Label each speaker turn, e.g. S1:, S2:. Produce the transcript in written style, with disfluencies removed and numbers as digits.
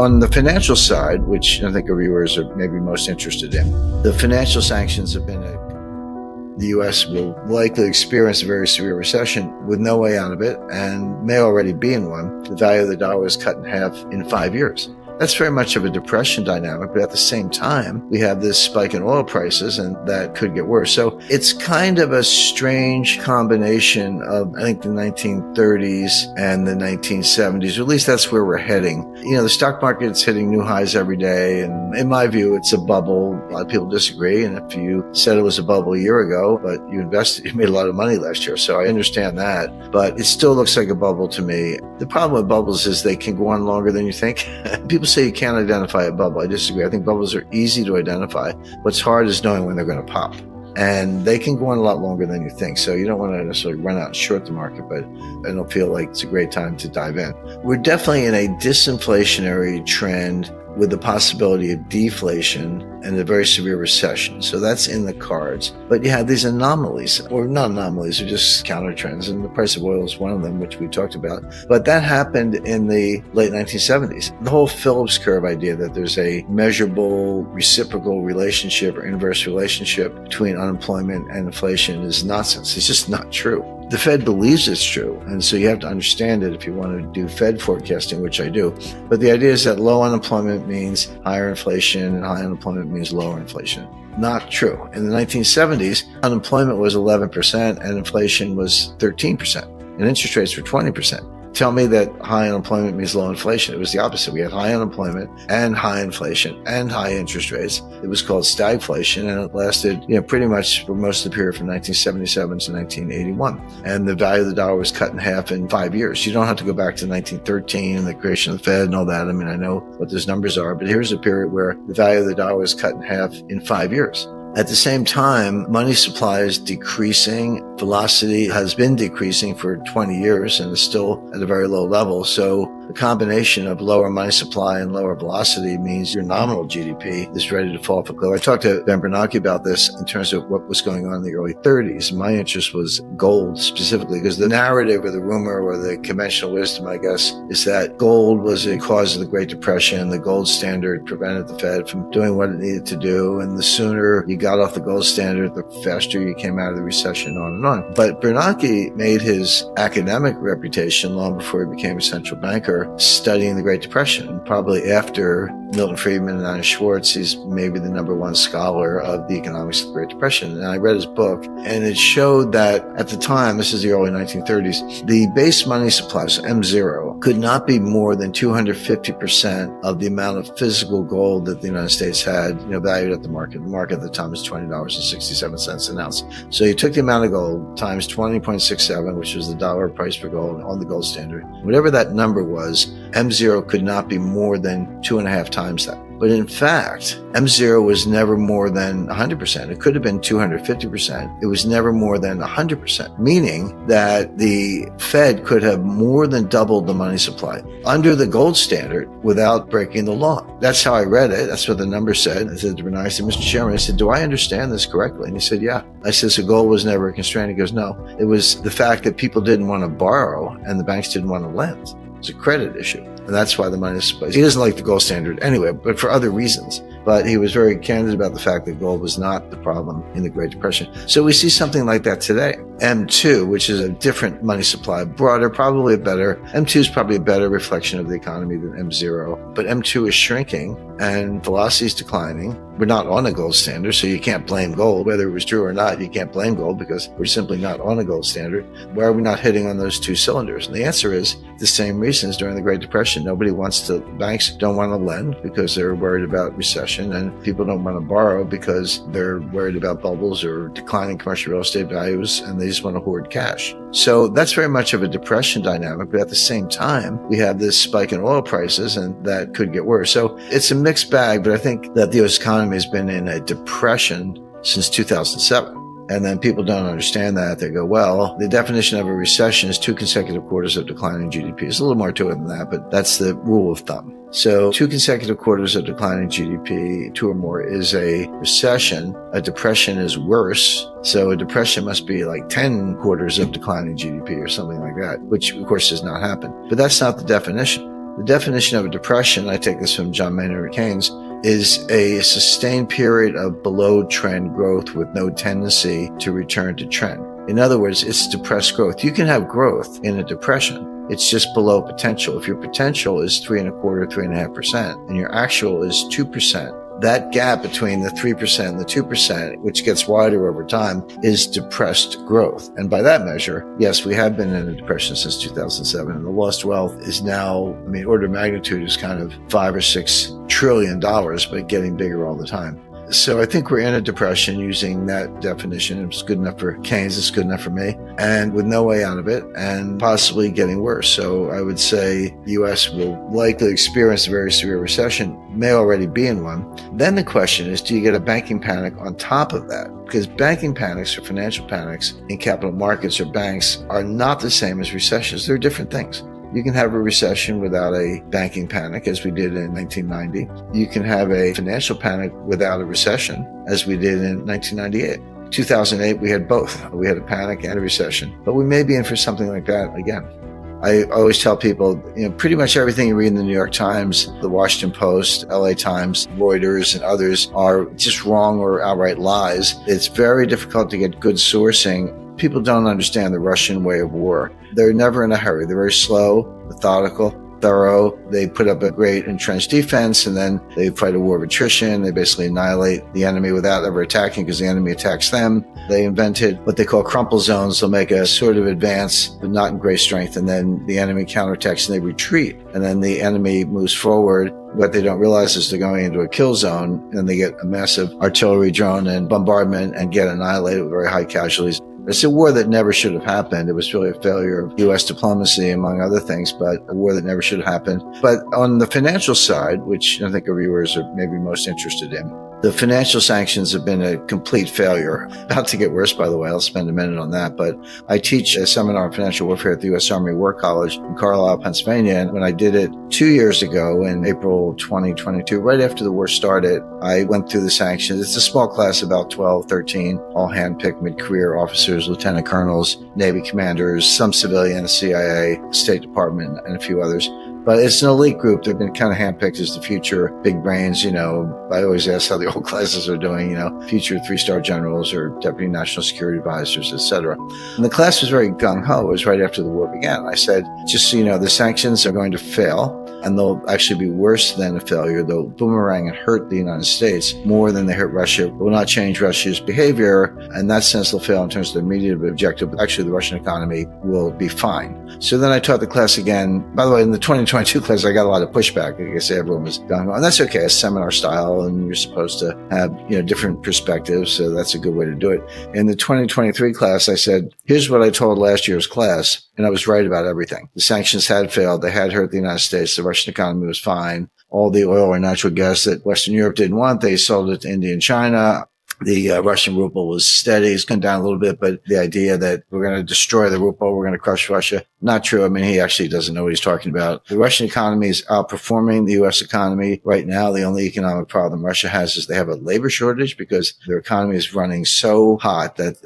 S1: On the financial side, which I think our viewers are maybe most interested in, the financial sanctions have been the U.S. will likely experience a very severe recession with no way out of it and may already be in one. The value of the dollar is cut in half in 5 years. That's very much of a depression dynamic, but at the same time, we have this spike in oil prices, and that could get worse. So it's kind of a strange combination of, I think, the 1930s and the 1970s, or at least that's where we're heading. You know, the stock market's hitting new highs every day, and in my view, it's a bubble. A lot of people disagree, and if you said it was a bubble a year ago, but you made a lot of money last year, so I understand that, but it still looks like a bubble to me. The problem with bubbles is they can go on longer than you think. People say you can't identify a bubble. I disagree. I think bubbles are easy to identify. What's hard is knowing when they're going to pop. And they can go on a lot longer than you think. So you don't want to necessarily run out and short the market, but I don't feel like it's a great time to dive in. We're definitely in a disinflationary trend with the possibility of deflation and a very severe recession. So that's in the cards. But you have these anomalies, or not anomalies, they're just counter trends. And the price of oil is one of them, which we talked about. But that happened in the late 1970s. The whole Phillips curve idea that there's a measurable reciprocal relationship or inverse relationship between unemployment and inflation is nonsense. It's just not true. The Fed believes it's true, and so you have to understand it if you want to do Fed forecasting, which I do. But the idea is that low unemployment means higher inflation, and high unemployment means lower inflation. Not true. In the 1970s, unemployment was 11% and inflation was 13%, and interest rates were 20%. Tell me that high unemployment means low inflation. It was the opposite. We had high unemployment and high inflation and high interest rates. It was called stagflation, and it lasted, pretty much for most of the period from 1977 to 1981. And the value of the dollar was cut in half in 5 years. You don't have to go back to 1913 and the creation of the Fed and all that. I mean, I know what those numbers are, but here's a period where the value of the dollar was cut in half in 5 years. At the same time, money supply is decreasing. Velocity has been decreasing for 20 years and is still at a very low level. So the combination of lower money supply and lower velocity means your nominal GDP is ready to fall off a cliff. I talked to Ben Bernanke about this in terms of what was going on in the early 30s. My interest was gold specifically because the narrative or the rumor or the conventional wisdom, I guess, is that gold was a cause of the Great Depression. The gold standard prevented the Fed from doing what it needed to do. And the sooner you got off the gold standard, the faster you came out of the recession, on and on. But Bernanke made his academic reputation long before he became a central banker studying the Great Depression. Probably after Milton Friedman and Anna Schwartz, he's maybe the number one scholar of the economics of the Great Depression. And I read his book, and it showed that at the time, this is the early 1930s, the base money supply, so M0, could not be more than 250% of the amount of physical gold that the United States had, valued at the market. The market at the time was $20.67 an ounce. So you took the amount of gold times 20.67, which was the dollar price per gold on the gold standard. Whatever that number was, M0 could not be more than 2.5 times that. But in fact, M0 was never more than 100%. It could have been 250%. It was never more than 100%, meaning that the Fed could have more than doubled the money supply under the gold standard without breaking the law. That's how I read it. That's what the number said. I said to Bernanke, I said, Mr. Chairman, I said, do I understand this correctly? And he said, yeah. I said, so gold was never a constraint. He goes, no. It was the fact that people didn't want to borrow and the banks didn't want to lend. It's a credit issue. And that's why the money supply. He doesn't like the gold standard anyway, but for other reasons. But he was very candid about the fact that gold was not the problem in the Great Depression. So we see something like that today. M2, which is a different money supply, broader, probably a better. M2 is probably a better reflection of the economy than M0. But M2 is shrinking and velocity is declining. We're not on a gold standard, so you can't blame gold. Whether it was true or not, you can't blame gold because we're simply not on a gold standard. Why are we not hitting on those two cylinders? And the answer is the same reasons during the Great Depression. Banks don't want to lend because they're worried about recession, and people don't want to borrow because they're worried about bubbles or declining commercial real estate values, and they just want to hoard cash. So that's very much of a depression dynamic, but at the same time, we have this spike in oil prices, and that could get worse. So it's a mixed bag, but I think that the U.S. economy has been in a depression since 2007. And then people don't understand that. They go, well, the definition of a recession is 2 consecutive quarters of declining GDP. There's a little more to it than that, but that's the rule of thumb. So 2 consecutive quarters of declining GDP, 2 or more, is a recession. A depression is worse. So a depression must be like 10 quarters of declining GDP or something like that, which of course does not happen. But that's not the definition. The definition of a depression, I take this from John Maynard Keynes, is a sustained period of below trend growth with no tendency to return to trend. In other words, it's depressed growth. You can have growth in a depression. It's just below potential. If your potential is 3.25%, 3.5%, and your actual is 2%, that gap between the 3% and the 2%, which gets wider over time, is depressed growth. And by that measure, yes, we have been in a depression since 2007. And the lost wealth is now, order of magnitude is kind of $5 or $6 trillion, but getting bigger all the time. So I think we're in a depression using that definition. It's good enough for Keynes, it's good enough for me, and with no way out of it, and possibly getting worse. So I would say the US will likely experience a very severe recession, may already be in one. Then the question is, do you get a banking panic on top of that? Because banking panics or financial panics in capital markets or banks are not the same as recessions. They're different things. You can have a recession without a banking panic, as we did in 1990. You can have a financial panic without a recession, as we did in 1998. 2008, we had both. We had a panic and a recession. But we may be in for something like that again. I always tell people, pretty much everything you read in the New York Times, the Washington Post, LA Times, Reuters, and others are just wrong or outright lies. It's very difficult to get good sourcing. People don't understand the Russian way of war. They're never in a hurry. They're very slow, methodical, thorough. They put up a great entrenched defense, and then they fight a war of attrition. They basically annihilate the enemy without ever attacking because the enemy attacks them. They invented what they call crumple zones. They'll make a sort of advance, but not in great strength, and then the enemy counterattacks and they retreat. And then the enemy moves forward. What they don't realize is they're going into a kill zone, and they get a massive artillery drone and bombardment and get annihilated with very high casualties. It's a war that never should have happened. It was really a failure of U.S. diplomacy, among other things, but a war that never should have happened. But on the financial side, which I think our viewers are maybe most interested in, the financial sanctions have been a complete failure. About to get worse, by the way. I'll spend a minute on that. But I teach a seminar on financial warfare at the U.S. Army War College in Carlisle, Pennsylvania. And when I did it 2 years ago in April 2022, right after the war started, I went through the sanctions. It's a small class, about 12, 13, all handpicked mid-career officers, lieutenant colonels, Navy commanders, some civilians, CIA, State Department, and a few others. But it's an elite group. They've been kind of handpicked as the future big brains. I always ask how the old classes are doing, future 3-star generals or deputy national security advisors, etc. And the class was very gung-ho. It was right after the war began. I said, just so you know, the sanctions are going to fail, and they'll actually be worse than a failure. They'll boomerang and hurt the United States more than they hurt Russia. It will not change Russia's behavior. In that sense, they'll fail in terms of the immediate objective. But actually, the Russian economy will be fine. So then I taught the class again. By the way, in the 2022 class, I got a lot of pushback. I guess everyone was gung-ho. And that's okay. It's seminar style, and you're supposed to have, different perspectives. So that's a good way to do it. In the 2023 class, I said, here's what I told last year's class. And I was right about everything. The sanctions had failed. They had hurt the United States. The Russian economy was fine. All the oil or natural gas that Western Europe didn't want, they sold it to India and China. The Russian ruble was steady. It's gone down a little bit, but the idea that we're going to destroy the ruble, we're going to crush Russia, not true. He actually doesn't know what he's talking about. The Russian economy is outperforming the U.S. economy right now. The only economic problem Russia has is they have a labor shortage because their economy is running so hot that